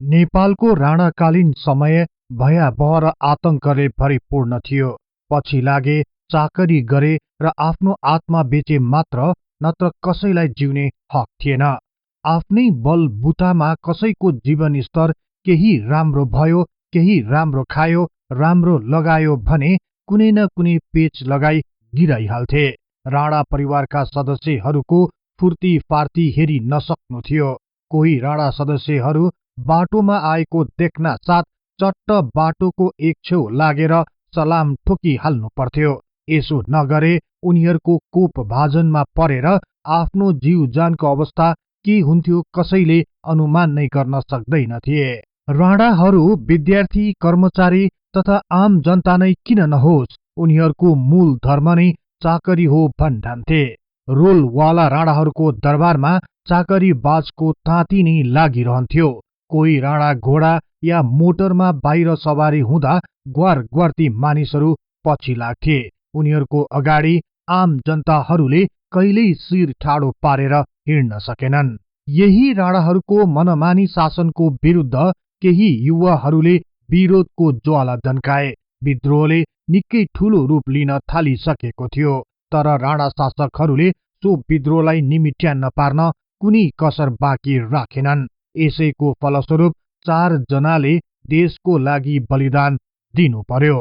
नेपालको राणाकालीन समय भयावह र आतंकले भरिपूर्ण थियो। पछि लागे, चाकरी गरे र आफ्नो आत्मा बेचे मात्र, नत्र कसैलाई जिउने हक थिएन। आफ्नै बलबुतामा कसैको जीवन स्तर केही राम्रो भयो, केही राम्रो खायो, राम्रो लगायो भने कुनै न कुनै पेच लगाई गिराइहाल्थे। राणा परिवारका सदस्यहरूको फुर्ती फार्ती हेरी नसक्नु थियो। कोही राणा सदस्यहरू बाटोमा आएको देख्ना साथ चट्ट बाटोको एक छेउ लागेर सलाम ठोकिहाल्नु पर्थ्यो। यसो नगरे उनीहरूको कोप भाजनमा परेर आफ्नो जीव जानको अवस्था के हुन्थ्यो कसैले अनुमान नै गर्न सक्दैनथे। राणाहरू विद्यार्थी, कर्मचारी तथा आम जनता नै किन नहोस्, उनीहरूको मूल धर्म नै चाकरी हो भन्ठान्थे। रोलवाला राणाहरूको दरबारमा चाकरी बाजको ताती नै लागिरहन्थ्यो। कोही राणा घोडा या मोटरमा बाहिर सवारी हुँदा ग्वार ग्वार्ती मानिसहरू पछि लाग्थे। उनीहरूको अगाडि आम जनताहरूले कहिल्यै शिर ठाडो पारेर हिँड्न सकेनन्। यही राणाहरूको मनमानी शासनको विरुद्ध केही युवाहरूले विरोधको ज्वाला दन्काए। विद्रोहले निकै ठूलो रूप लिन थालिसकेको थियो, तर राणा शासकहरूले सो विद्रोहलाई निमिट्यान्न पार्न कुनै कसर बाँकी राखेनन्। यसैको फलस्वरूप 4 जनाले देशको लागि बलिदान दिनु पर्यो।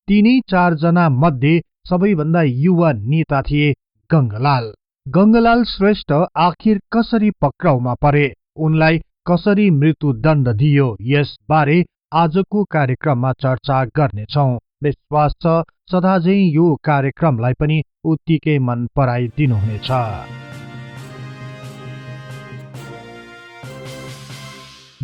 तिनी 4 जना मध्ये सबैभन्दा युवा नेता थिए गंगलाल। गंगलाल श्रेष्ठ आखिर कसरी पक्राउमा परे, उनलाई कसरी मृत्युदण्ड दियो, यसबारे आजको कार्यक्रममा चर्चा गर्नेछौं। विश्वास छ सदाझै यो कार्यक्रमलाई पनि उत्तिकै मन पराइदिनुहुनेछ।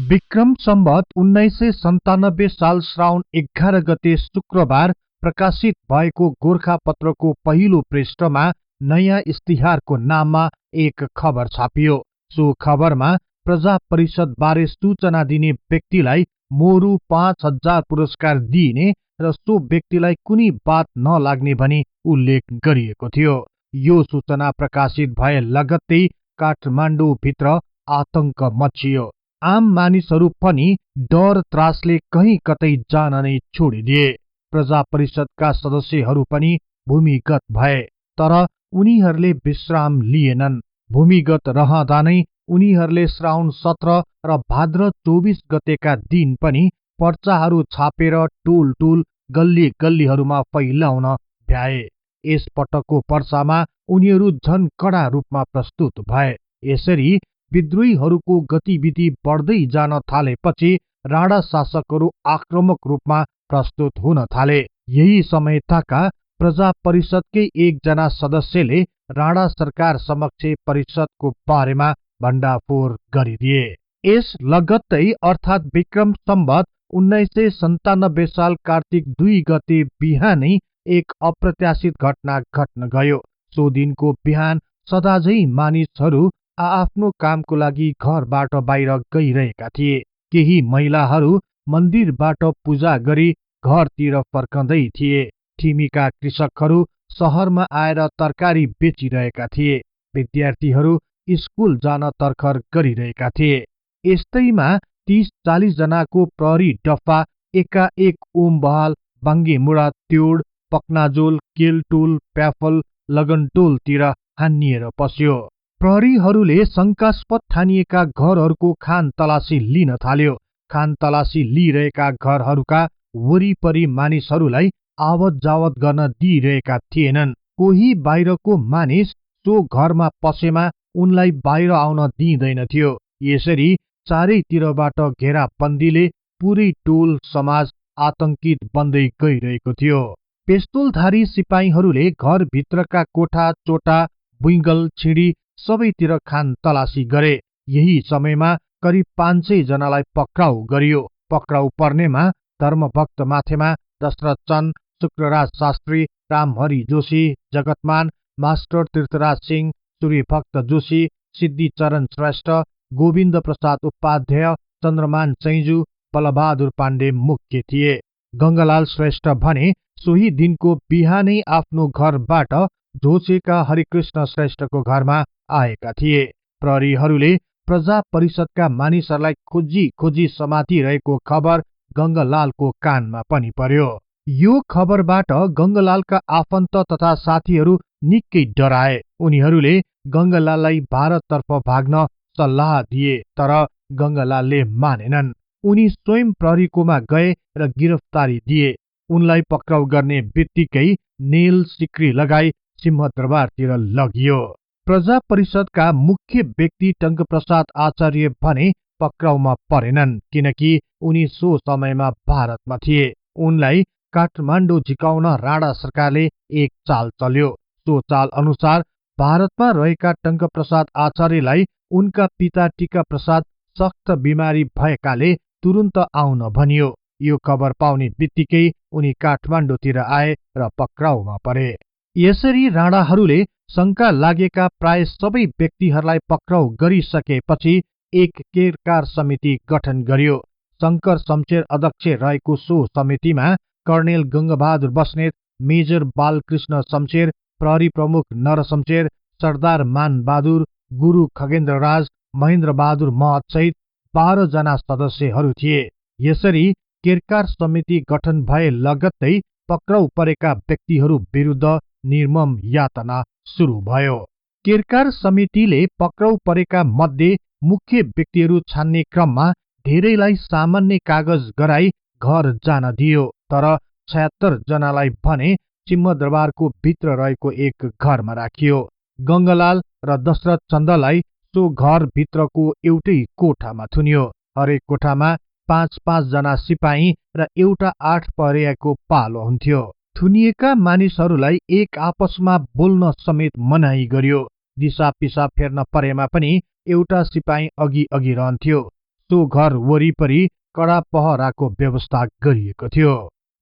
विक्रम सम्वत 1997 साल श्रावण 11 गते शुक्रबार प्रकाशित भएको गोरखापत्रको पहिलो पृष्ठमा नयाँ इस्तिहारको नाममा एक खबर छापियो। सो खबरमा प्रजा परिषदबारे सूचना दिने व्यक्तिलाई मोरु 5000 पुरस्कार दिइने र सो व्यक्तिलाई कुनै बात नलाग्ने भनी उल्लेख गरिएको थियो। यो सूचना प्रकाशित भए लगत्तै काठमाडौँ भित्र आतंक मच्चियो। आम मानिसहरू पनि डर त्रासले कहीँ कतै जान नै छोडिदिए। प्रजा परिषदका सदस्यहरू पनि भूमिगत भए, तर उनीहरूले विश्राम लिएनन्। भूमिगत रहँदा नै उनीहरूले श्रावण 17 र भाद्र 24 गतेका दिन पनि पर्चाहरू छापेर टोल टोल गल्ली गल्लीहरूमा फैलाउन भ्याए। यस पटकको पर्चामा उनीहरू झन कडा रूपमा प्रस्तुत भए। यसरी विद्रोहीहरूको गतिविधि बढ्दै जान थालेपछि राणा शासकहरू आक्रामक रूपमा प्रस्तुत हुन थाले। यही समय ताका प्रजा परिषदकै एकजना सदस्यले राणा सरकार समक्ष परिषदको बारेमा भण्डाफोर गरिदिए। यस लगत्तै अर्थात् विक्रम सम्वत 1997 साल कार्तिक 2 गते बिहानै एक अप्रत्याशित घटना घट्न गयो। सो दिनको बिहान सदाझै मानिसहरू आआफ्नो कामको लागि घरबाट बाहिर गइरहेका थिए। केही महिलाहरू मन्दिरबाट पूजा गरी घरतिर फर्कँदै थिए। ठिमीका कृषकहरू शहरमा आएर तरकारी बेचिरहेका थिए। विद्यार्थीहरू स्कुल जान तर्खर गरिरहेका थिए। यस्तैमा 30-40 जनाको प्रहरी डफा एकाएक ओमबहाल, बाङ्गेमुडा, त्योड, पक्नाजोल, केलटोल, प्याफल, लगनटोलतिर हानिएर पस्यो। प्रहरीहरूले शंकास्पद ठानिएका घरहरूको खान तलासी लिन थाल्यो। खान तलासी लिइरहेका घरहरूका वरिपरि मानिसहरूलाई आवत जावत गर्न दिइरहेका थिएनन्। कोही बाहिरको मानिस सो घरमा पसेमा उनलाई बाहिर आउन दिइँदैनथ्यो। यसरी चारैतिरबाट घेराबन्दीले पुरै टोल समाज आतंकित बन्दै गइरहेको थियो। पेस्तोलधारी सिपाहीहरूले घरभित्रका कोठा, चोटा, बुइगल, छिडी सबैतिर खान तलासी गरे। यही समयमा करिब 500 जनालाई पक्राउ गरियो। पक्राउ पर्नेमा धर्मभक्त माथेमा, दशरथ चन्द, शुक्रराज शास्त्री, रामहरि जोशी, जगतमान, मास्टर तीर्थराज सिंह, सूर्यभक्त जोशी, सिद्धिचरण श्रेष्ठ, गोविन्द प्रसाद उपाध्याय, चन्द्रमान चैजु, बलबहादुर पाण्डे मुख्य थिए। गंगलाल श्रेष्ठ भने सोही दिनको बिहानै आफ्नो घरबाट झोसेका हरिकृष्ण श्रेष्ठको घरमा आएका थिए। प्रहरीहरूले प्रजा परिषदका मानिसहरूलाई खोजी खोजी समातिरहेको खबर गंगलालको कानमा पनि पर्यो। यो खबरबाट गंगलालका आफन्त तथा साथीहरू निकै डराए। उनीहरूले गंगलाललाई भारततर्फ भाग्न सल्लाह दिए, तर गंगलालले मानेनन्। उनी स्वयं प्रहरीकोमा गए र गिरफ्तारी दिए। उनलाई पक्राउ गर्ने बित्तिकै नेल सिक्री लगाई सिंहदरबारतिर लगियो। प्रजा परिषदका मुख्य व्यक्ति टंकप्रसाद आचार्य भने पक्राउमा परेनन्, किनकि उनी सो समयमा भारतमा थिए। उनलाई काठमाडौँ झिकाउन राणा सरकारले एक चाल चल्यो। सो चाल अनुसार भारतमा रहेका टंकप्रसाद आचार्यलाई उनका पिता टीका प्रसाद सख्त बिमारी भएकाले तुरुन्त आउन भनियो। यो खबर पाउने बित्तिकै उनी काठमाडौँतिर आए र पक्राउमा परे। यसरी राणाहरूले शंका लागेका प्राय सबै व्यक्तिहरूलाई पक्राउ गरिसकेपछि एक केरकार समिति गठन गरियो। शंकर शमशेर अध्यक्ष रहेको सो समितिमा कर्णेल गंगबहादुर बस्नेत, मेजर बालकृष्ण शमशेर, प्रहरी प्रमुख नरशमशेर, सरदार मानबहादुर, गुरु खगेन्द्रराज, महेन्द्र बहादुर महत सहित 12 जना सदस्यहरू थिए। यसरी केरकार समिति गठन भए लगत्तै पक्राउ परेका व्यक्तिहरू विरुद्ध निर्मम यातना सुरु भयो। केरकार समितिले पक्राउ परेका मध्ये मुख्य व्यक्तिहरू छान्ने क्रममा धेरैलाई सामान्य कागज गराई घर जान दियो, तर 76 जनालाई भने सिंहदरबारको भित्र रहेको एक घरमा राखियो। गंगलाल र दशरथ चन्दलाई सो घर भित्रको एउटै कोठामा थुनियो। हरेक कोठामा 5-5 जना सिपाही र एउटा 8 परियाको पालो हुन्थ्यो। थुनिएका मानिसहरूलाई एक आपसमा बोल्न समेत मनाही गरियो। दिशा पिसाब फेर्न परेमा पनि एउटा सिपाही अघि अघि रहन्थ्यो। सो घर वरिपरि कडा पहराको व्यवस्था गरिएको थियो।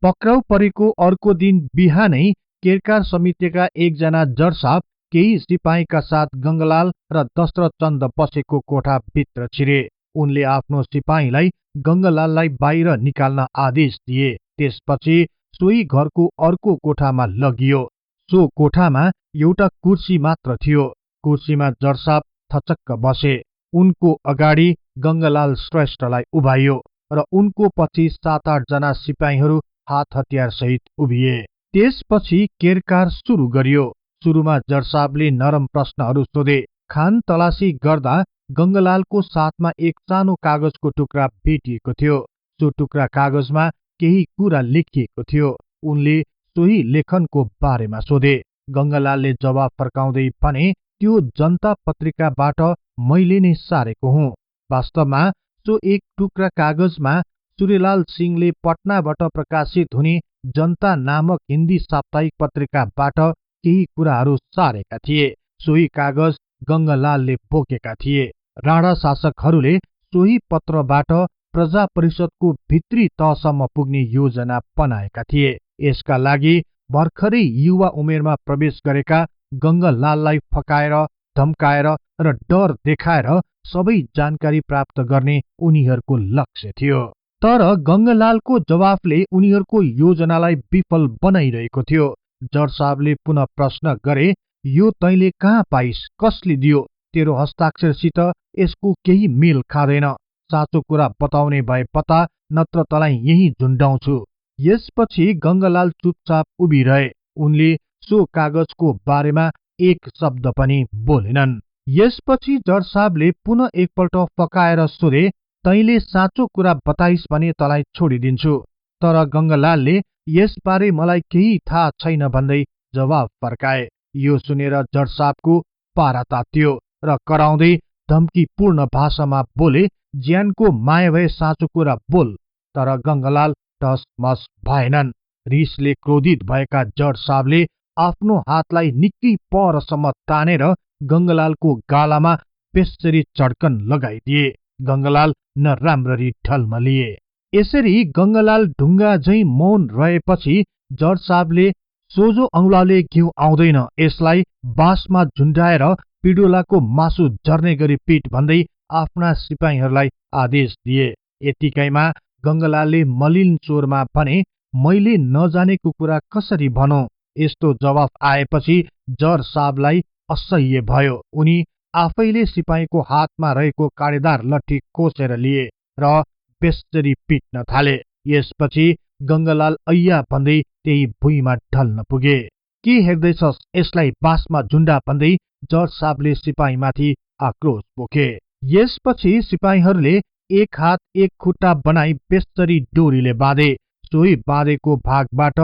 पक्राउ परेको अर्को दिन बिहानै केरकार समितिका एकजना जडसाब केही सिपाहीका साथ गंगलाल र दशरथ चन्द बसेको कोठा भित्र छिरे। उनले आफ्नो सिपाहीलाई गंगलाललाई बाहिर निकाल्न आदेश दिए। त्यसपछि सोही घरको अर्को कोठामा लगियो। सो कोठामा एउटा कुर्सी मात्र थियो। कुर्सीमा जडसाब थचक्क बसे। उनको अगाडि गंगलाल श्रेष्ठलाई उभाइयो र उनको पछि 7-8 जना सिपाहीहरू हात हतियार सहित उभिए। त्यसपछि केरकार सुरु गरियो। सुरुमा जडसाबले नरम प्रश्नहरू सोधे। खान तलासी गर्दा गंगलालको साथमा एक सानो कागजको टुक्रा भेटिएको थियो। सो टुक्रा कागजमा केही कुरा लेखिएको थियो। उनले सोही लेखनको बारेमा सोधे। गंगलालले जवाब फर्काउँदै भने, त्यो जनता पत्रिकाबाट मैले नै सारेको हुँ। वास्तवमा सो एक टुक्रा कागजमा सूर्यलाल सिंहले पटनाबाट प्रकाशित हुने जनता नामक हिन्दी साप्ताहिक पत्रिकाबाट केही कुराहरू सारेका थिए। सोही कागज गंगलालले बोकेका थिए। राणा शासकहरूले सोही पत्रबाट प्रजा परिषदको भित्री तहसम्म पुग्ने योजना बनाएका थिए। यसका लागि भर्खरै युवा उमेरमा प्रवेश गरेका गंगलाललाई फकाएर, धम्काएर र डर देखाएर सबै जानकारी प्राप्त गर्ने उनीहरूको लक्ष्य थियो। तर गंगलालको जवाफले उनीहरूको योजनालाई विफल बनाइरहेको थियो। जडसाबले पुनः प्रश्न गरे, यो तैँले कहाँ पाइस? कसले दियो? तेरो हस्ताक्षरसित यसको केही मेल खाँदैन। साँचो कुरा बताउने भए पता, नत्र तँलाई यही झुन्डाउँछु। यसपछि गंगलाल चुपचाप उभिरहे। उनले सो कागजको बारेमा एक शब्द पनि बोलेनन्। यसपछि जडसाबले पुनः एकपल्ट फकाएर सोधे, तैँले साँचो कुरा बताइस् भने तँलाई छोडिदिन्छु। तर गंगलालले यसबारे मलाई केही थाहा छैन भन्दै जवाब फर्काए। यो सुनेर जडसाबको पारा तातियो र कराउँदै धम्कीपूर्ण भाषामा बोले, ज्यानको माया भए साँचो कुरा बोल। तर गंगलाल टसमस भएनन्। रिसले क्रोधित भएका जडसाबले आफ्नो हातलाई निकै परसम्म तानेर गंगलालको गालामा बेसरी चड्कन लगाइदिए। गंगलाल नराम्ररी ढल्मलिए। यसरी गंगलाल ढुङ्गा झैं मौन रहेपछि जडसाबले, सोझो औंलाले घिउ आउँदैन, यसलाई बाँसमा झुन्डाएर पिडोलाको मासु झर्ने गरी पीट भन्दै आफ्ना सिपाहीहरूलाई आदेश दिए। यतिकैमा गंगलालले मलिन स्वरमा भने, मैले नजानेको कुरा कसरी भनौं? यस्तो जवाफ आएपछि जडसाबलाई असह्य भयो। उनी आफैले सिपाहीको हातमा रहेको काँडेदार लट्ठी कोसेर लिए र बेस्सरी पिट्न थाले। यसपछि गंगालाल ऐया भन्दै त्यही भुइँमा ढल्न पुगे। के हेर्दैछस्, यसलाई बासमा झुण्डा भन्दै जज साहबले सिपाहीमाथि आक्रोश पोखे। यसपछि सिपाहीहरूले एक हात एक खुट्टा बनाई बेस्सरी डोरीले बाँधे। सोही बाँधेको भागबाट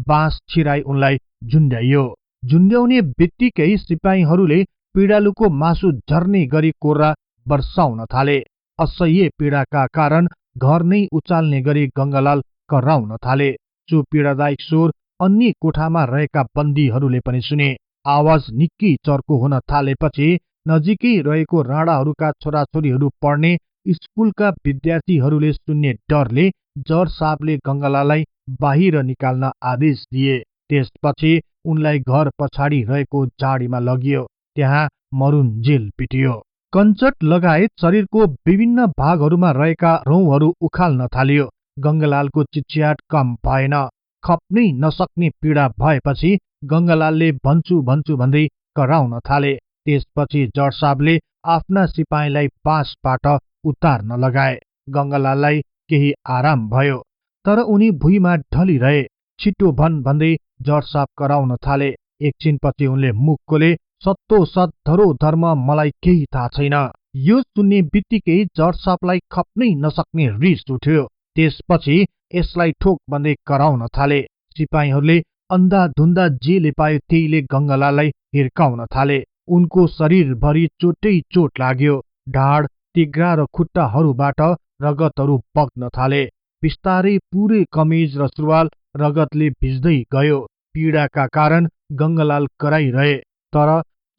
बाँस छिराई उनलाई झुण्ड्याइयो। झुण्ड्याउने बित्तिकै सिपाहीहरूले पिडालुको मासु झर्ने गरी कोर्रा बर्साउन थाले। असह्य पीडाका कारण घर नै उचाल्ने गरी गंगालाल कराउन थाले। सो पीडादायक स्वर अन्य कोठामा रहेका बन्दीहरूले पनि सुने। आवाज निकै चर्को हुन थालेपछि नजिकै रहेको राणाहरूका छोराछोरीहरू पढ्ने स्कुलका विद्यार्थीहरूले सुन्ने डरले जज साहबले गंगालाललाई बाहिर निकाल्न आदेश दिए। त्यसपछि उनलाई घर पछाडि रहेको झाडीमा लगियो। त्यहाँ मरुन्जेल पिटियो। कञ्चट लगायत शरीरको विभिन्न भागहरूमा रहेका रौँहरू उखाल्न थालियो। गंगालालको चिच्याट कम भएन। खप्नै नसक्ने पीडा भएपछि गंगालालले भन्छु भन्छु भन्दै कराउन थाले। त्यसपछि जज साहबले आफ्ना सिपाहीलाई बाँसबाट उतार्न लगाए। गंगालाललाई केही आराम भयो, तर उनी भुइँमा ढलिरहे। छिटो भन भन्दै जज साहब कराउन थाले। एकछिनपछि उनले मुख खोले, सत्तो सत धरोधर्म मलाई केही थाहा छैन। यो सुन्ने बित्तिकै जज साहबलाई खप्नै नसक्ने रिस उठ्यो। त्यसपछि यसलाई ठोक भन्दै कराउन थाले। सिपाहीहरूले अन्धाधुन्दा जेले पायो त्यहीले गंगालाललाई हिर्काउन थाले। उनको शरीरभरि चोटै चोट लाग्यो। ढाड, तिघ्रा र खुट्टाहरूबाट रगतहरू बग्न थाले। बिस्तारै पुरै कमिज र सुरुवाल रगतले भिज्दै गयो। पीडाका कारण गंगालाल कराइरहे, तर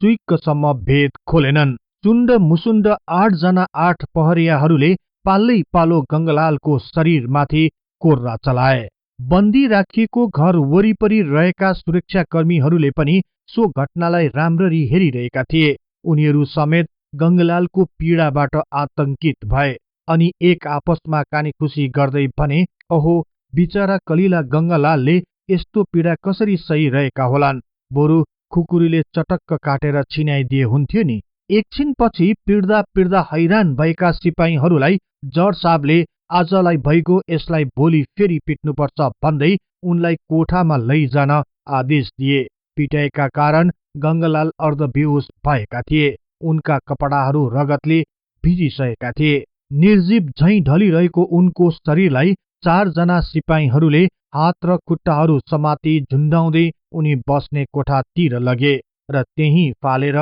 चुइक्कसम्म भेद खोलेनन्। चुण्ड मुसुण्ड 8 जना 8 पहरियाहरूले पालै पालो गंगालालको शरीरमाथि कोर्रा चलाए। बन्दी राखिएको घर वरिपरि रहेका सुरक्षाकर्मीहरूले पनि सो घटनालाई राम्ररी हेरिरहेका थिए। उनीहरू समेत गंगालालको पीडाबाट आतंकित भए अनि एक आपसमा कानीखुसी गर्दै भने, अहो बिचरा कलिला गंगालालले यस्तो पीडा कसरी सहिरहेका होलान्, बरु खुकुरीले चटक्क काटेर छिनाइदिए हुन्थ्यो नि। एकछिनपछि पिड्दा पिड्दा हैरान भएका सिपाहीहरूलाई जज साहबले आजलाई भइगयो, यसलाई भोलि फेरि पिट्नुपर्छ भन्दै उनलाई कोठामा लैजान आदेश दिए। पिटाइका कारण गंगालाल अर्धबेहोस भएका थिए। उनका कपडाहरू रगतले भिजिसकेका थिए। निर्जीव झैं ढलिरहेको उनको शरीरलाई 4 जना सिपाहीहरूले हात र खुट्टाहरू समाती झुण्डाउँदै उनी बस्ने कोठातिर लगे र त्यही फालेर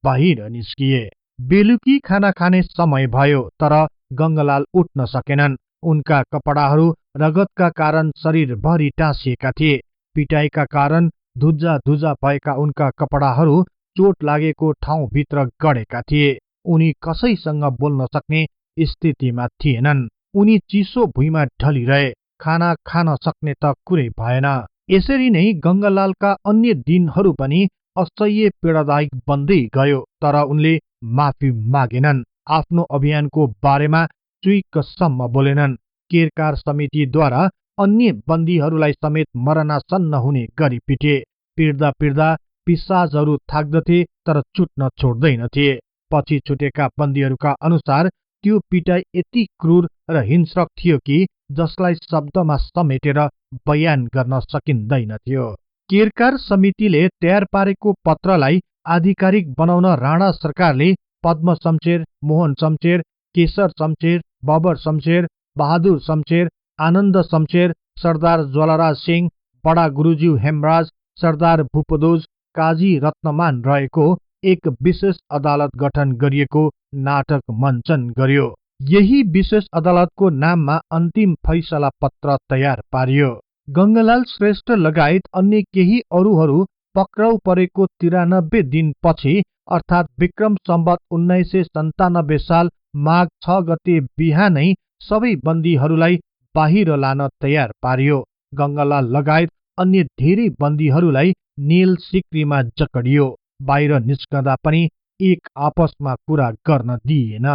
बाहिर निस्किए। बेलुकी खाना खाने समय भयो, तर गंगालाल उठ्न सकेनन्। उनका कपडाहरू रगतका कारण शरीरभरि टाँसिएका थिए। पिटाइका कारण धुज्जा धुज्जा भएका उनका कपडाहरू चोट लागेको ठाउँभित्र गडेका थिए। उनी कसैसँग बोल्न सक्ने स्थितिमा थिएनन्। उनी चिसो भुइँमा ढलिरहे। खाना खान सक्ने त कुरै भएन। यसरी नै गंगालालका अन्य दिनहरू पनि असह्य पीडादायक बन्दै गयो, तर उनले माफी मागेनन्। आफ्नो अभियानको बारेमा चुइक्कसम्म बोलेनन्। केरकार समितिद्वारा अन्य बन्दीहरूलाई समेत मरणासन्न हुने गरी पिटे। पिट्दा पिट्दा पिसाजहरू थाक्दथे, तर छुट्न छोड्दैनथे। पछि छुटेका बन्दीहरूका अनुसार त्यो पिटाइ यति क्रूर र हिंस्रक थियो कि जसलाई शब्दमा समेटेर बयान गर्न सकिँदैनथ्यो। केरकार समितिले तयार पारेको पत्रलाई आधिकारिक बनाउन राणा सरकारले पद्म शमशेर, मोहन शमशेर, केशर शमशेर, बबर शमशेर, बहादुर शमशेर, आनन्द शमशेर, सरदार ज्वालाराज सिंह, बडा गुरुज्यू हेमराज, सरदार भूपदोज, काजी रत्नमान रहेको एक विशेष अदालत गठन गरिएको नाटक मञ्चन गर्यो। यही विशेष अदालतको नाममा अन्तिम फैसला पत्र तयार पारियो। गंगालाल श्रेष्ठ लगायत अन्य केही अरूहरू पक्राउ परेको 93 दिनपछि अर्थात् विक्रम सम्वत 1997 साल माघ 6 गते बिहानै सबै बन्दीहरूलाई बाहिर लान तयार पारियो। गंगालाल लगायत अन्य धेरै बन्दीहरूलाई नेल सिक्रीमा जकडियो। बाहिर निस्कँदा पनि एक आपसमा कुरा गर्न दिइएन।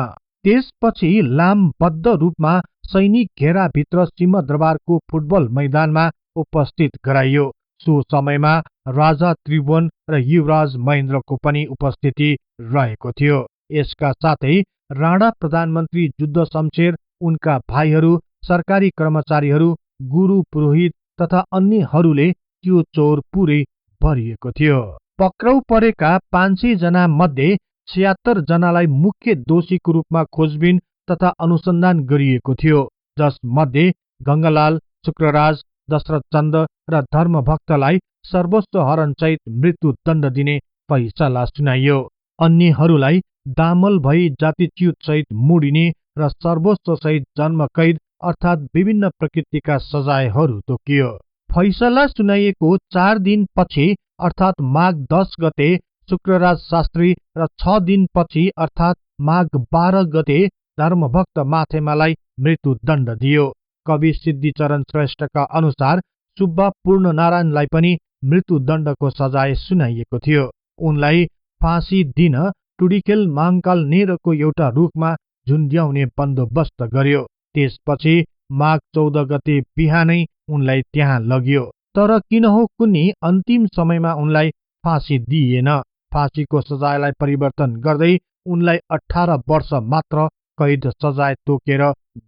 त्यसपछि लामबद्ध रूपमा सैनिक घेराभित्र सिंहदरबारको फुटबल मैदानमा उपस्थित गराइयो। सो समयमा राजा त्रिभुवन र युवराज महेन्द्रको पनि उपस्थिति रहेको थियो। यसका साथै राणा प्रधानमन्त्री जुद्ध शमशेर, उनका भाइहरू, सरकारी कर्मचारीहरू, गुरु पुरोहित तथा अन्यहरूले त्यो चौर पुरै भरिएको थियो। पक्राउ परेका 500 जना मध्ये 76 जनालाई मुख्य दोषीको रूपमा खोजबिन तथा अनुसन्धान गरिएको थियो, जसमध्ये गंगालाल, शुक्रराज, दशरथ चन्द र धर्मभक्तलाई सर्वोच्च हरणसहित मृत्युदण्ड दिने फैसला सुनाइयो। अन्यहरूलाई दामल भई जातिच्युत सहित मोडिने र सर्वोच्च सहित जन्मकैद अर्थात् विभिन्न प्रकृतिका सजायहरू तोकियो। फैसला सुनाइएको 4 दिनपछि अर्थात् माघ 10 गते शुक्रराज शास्त्री र 6 दिनपछि अर्थात् माघ 12 गते धर्मभक्त माथेमालाई मृत्युदण्ड दियो। कवि सिद्धिचरण श्रेष्ठका अनुसार सुब्बा पूर्णनारायणलाई पनि मृत्युदण्डको सजाय सुनाइएको थियो। उनलाई फाँसी दिन टुडिखेल महाङ्काल नेरको एउटा रुखमा झुन्ड्याउने बन्दोबस्त गर्यो। त्यसपछि माघ 14 गते बिहानै उनलाई त्यहाँ लगियो। तर किन हो कुन्नी अन्तिम समयमा उनलाई फाँसी दिइएन। फाँसीको सजायलाई परिवर्तन गर्दै उनलाई 18 वर्ष मात्र कैद सजाय तोकेर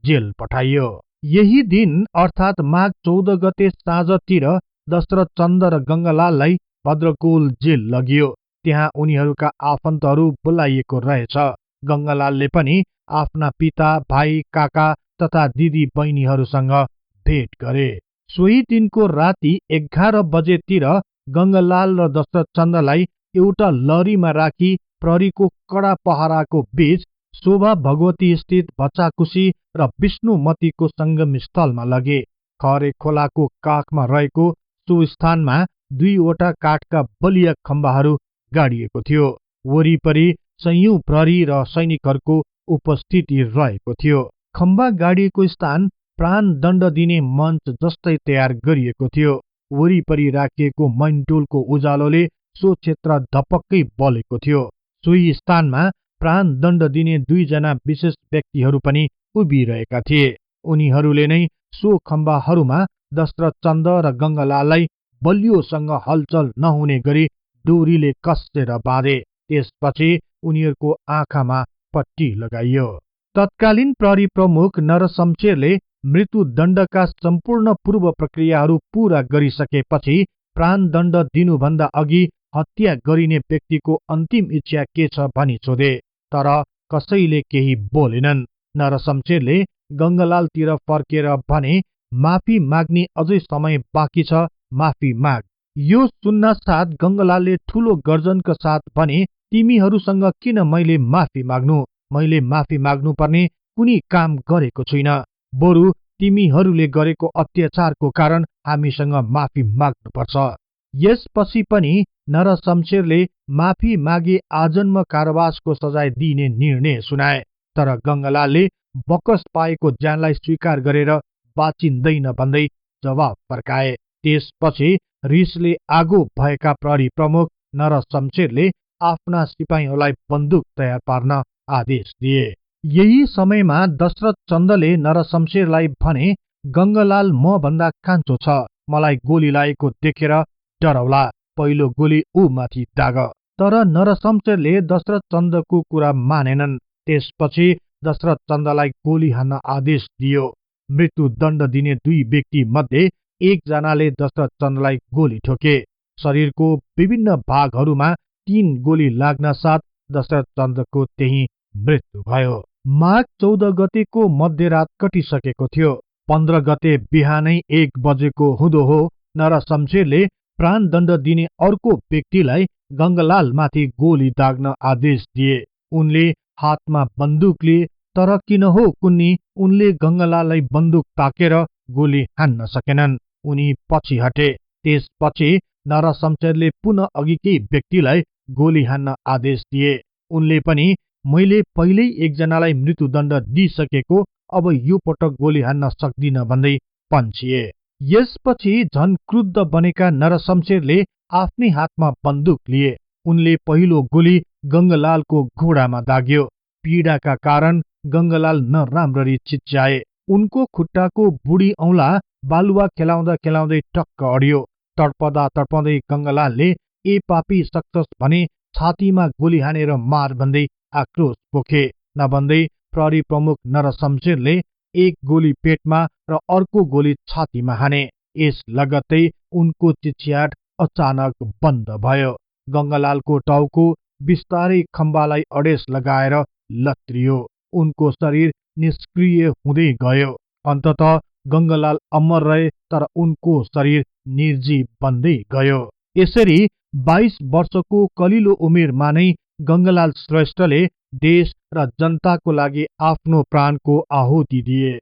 जेल पठाइयो। यही दिन अर्थात् माघ 14 गते साँझतिर दशरथ चन्द र गंगालाललाई भद्रकोल जेल लगियो। त्यहाँ उनीहरूका आफन्तहरू बोलाइएको रहेछ। गंगालालले पनि आफ्ना पिता, भाइ, काका तथा दिदी बहिनीहरूसँग भेट गरे। सोही दिनको राति 11 बजेतिर गंगालाल र दशरथ चन्दलाई एउटा लरीमा राखी प्रहरीको कडा पहराको बीच शोभा भगवती स्थित भचाकुसी र विष्णुमतीको संगम स्थलमा लगे। खरे खोलाको काखमा रहेको सो स्थानमा 2वटा काठका बलिया खम्बाहरू गाडिएको थियो। वरिपरि सयौं प्रहरी र सैनिकहरूको उपस्थिति रहेको थियो। खम्बा गाडिएको स्थान प्राणदण्ड दिने मञ्च जस्तै तयार गरिएको थियो। वरिपरि राखिएको मैनटोलको उजालोले सो क्षेत्र धपक्कै बलेको थियो। सोही स्थानमा प्राणदण्ड दिने 2 जना विशेष व्यक्तिहरू पनि उभिरहेका थिए। उनीहरूले नै सो खम्बाहरूमा दशरथ चन्द र गंगालाललाई बलियोसँग हलचल नहुने गरी डोरीले कस्सेर बाँधे। त्यसपछि उनीहरूको आँखामा पट्टी लगाइयो। तत्कालीन प्रहरी प्रमुख नरशमशेरले मृत्युदण्डका सम्पूर्ण पूर्व प्रक्रियाहरू पूरा गरिसकेपछि प्राणदण्ड दिनुभन्दा अघि हत्या गरिने व्यक्तिको अन्तिम इच्छा के छ भनी सोधे। तर कसैले केही बोलेनन्। नरशमशेरले गंगालालतिर फर्केर भने, माफी माग्ने अझै समय बाँकी छ, माफी माग। यो सुन्न साथ गंगालालले ठूलो गर्जनको साथ भने, तिमीहरूसँग किन मैले माफी माग्नु? मैले माफी माग्नु पर्ने कुनै काम गरेको छैन। बरु तिमीहरूले गरेको अत्याचारको कारण हामीसँग माफी माग्नुपर्छ। यसपछि पनि नरशमशेरले माफी मागे आजन्म कारावासको सजाय दिने निर्णय सुनाए। तर गंगालालले बकस पाएको ज्यानलाई स्वीकार गरेर बाँचिँदैन भन्दै जवाफ फर्काए। त्यसपछि रिसले आगो भएका प्रहरी प्रमुख नरशमशेरले आफ्ना सिपाहीहरूलाई बन्दुक तयार पार्न आदेश दिए। यही समयमा दशरथ चन्दले नरशमशेरलाई भने, गंगालाल म भन्दा कान्छो छ, मलाई गोली लागेको देखेर डराउला, पहिलो गोली ऊ माथि दाग। तर नरशमशेरले दशरथ चन्दको कुरा मानेनन्। त्यसपछि दशरथ चन्दलाई गोली हान्न आदेश दियो। मृत्युदण्ड दिने 2 व्यक्ति मध्ये एकजनाले दशरथ चन्दलाई गोली ठोके। शरीरको विभिन्न भागहरूमा 3 गोली लाग्न साथ दशरथ चन्दको त्यही मृत्यु भयो। माघ 14 गतेको मध्यरात कटिसकेको थियो। 15 गते बिहानै 1 बजेको हुँदो हो नरशमशेरले प्राणदण्ड दिने अर्को व्यक्तिलाई गंगालाल माथि गोली दाग्न आदेश दिए। उनले हातमा बन्दुक लिए, तर किन हो कुन्नी उनले गंगालाललाई बन्दुक ताकेर गोली हान्न सकेनन्। उनी पछि हटे। त्यसपछि नरशमशेरले पुनः अघिकै व्यक्तिलाई गोली हान्न आदेश दिए। उनले पनि मैले पहिल्यै एकजनालाई मृत्युदण्ड दिइसकेको, अब यो पटक गोली हान्न सक्दिन भन्दै पन्छिए। यसपछि झन क्रुद्ध बनेका नरशमशेरले आफ्नै हातमा बन्दुक लिए। उनले पहिलो गोली गंगालालको घुँडामा दाग्यो। पीडाका कारण गंगालाल नराम्ररी चिच्याए। उनको खुट्टाको बुढी औंला बालुवा खेलाउँदा खेलाउँदै टक्क अडियो। तडपदा तडपाउँदै गंगालालले, ए पापी सक्छस् भने छातीमा गोली हानेर मार भन्दै आक्रोश पोखे। नभन्दै प्रहरी प्रमुख नरशमशेरले एक गोली पेटमा र अर्को गोली छातीमा हाने। यस लगत्तै उनको चिच्याट अचानक बन्द भयो। गंगालालको टाउको बिस्तारै खम्बालाई अडेस लगाएर लत्रियो। उनको शरीर निष्क्रिय हुँदै गयो। अन्ततः गंगालाल अमर रहे, तर उनको शरीर निर्जीव बन्दै गयो। यसरी 22 वर्षको कलिलो उमेरमा नै गंगालाल श्रेष्ठले देश र जनताको लागि आफ्नो प्राणको आहुति दिए।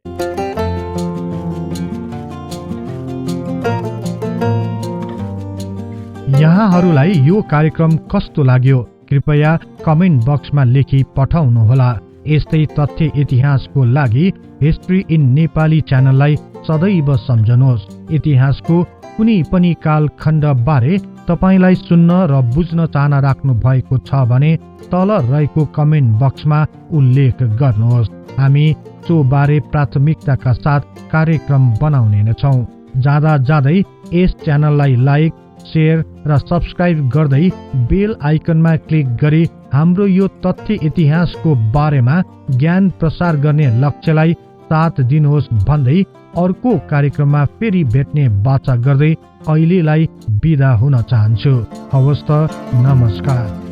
यहाँहरूलाई यो कार्यक्रम कस्तो लाग्यो? कृपया कमेन्ट बक्समा लेखी पठाउनुहोला। यस्तै तथ्य इतिहासको लागि हिस्ट्री इन नेपाली च्यानललाई सदैव सम्झनुहोस्। इतिहासको कुनै पनि कालखण्ड बारे तपाईलाई सुन्न र बुझ्न चाहना राख्नु भएको छ भने तल रहेको कमेन्ट बक्समा उल्लेख गर्नुहोस्। हामी सो बारे प्राथमिकताका साथ कार्यक्रम बनाउने नै छौं। जाँदा जाँदै यस च्यानललाई लाइक, शेयर र सब्स्क्राइब गर्दै बेल आइकनमा क्लिक गरी हाम्रो यो तथ्य इतिहासको बारेमा ज्ञान प्रसार गर्ने लक्ष्यलाई साथ दिनुहोस् भन्दै अर्को कार्यक्रममा फेरि भेट्ने बाचा गर्दै अहिलेलाई बिदा हुन चाहन्छु। हवस् त, नमस्कार।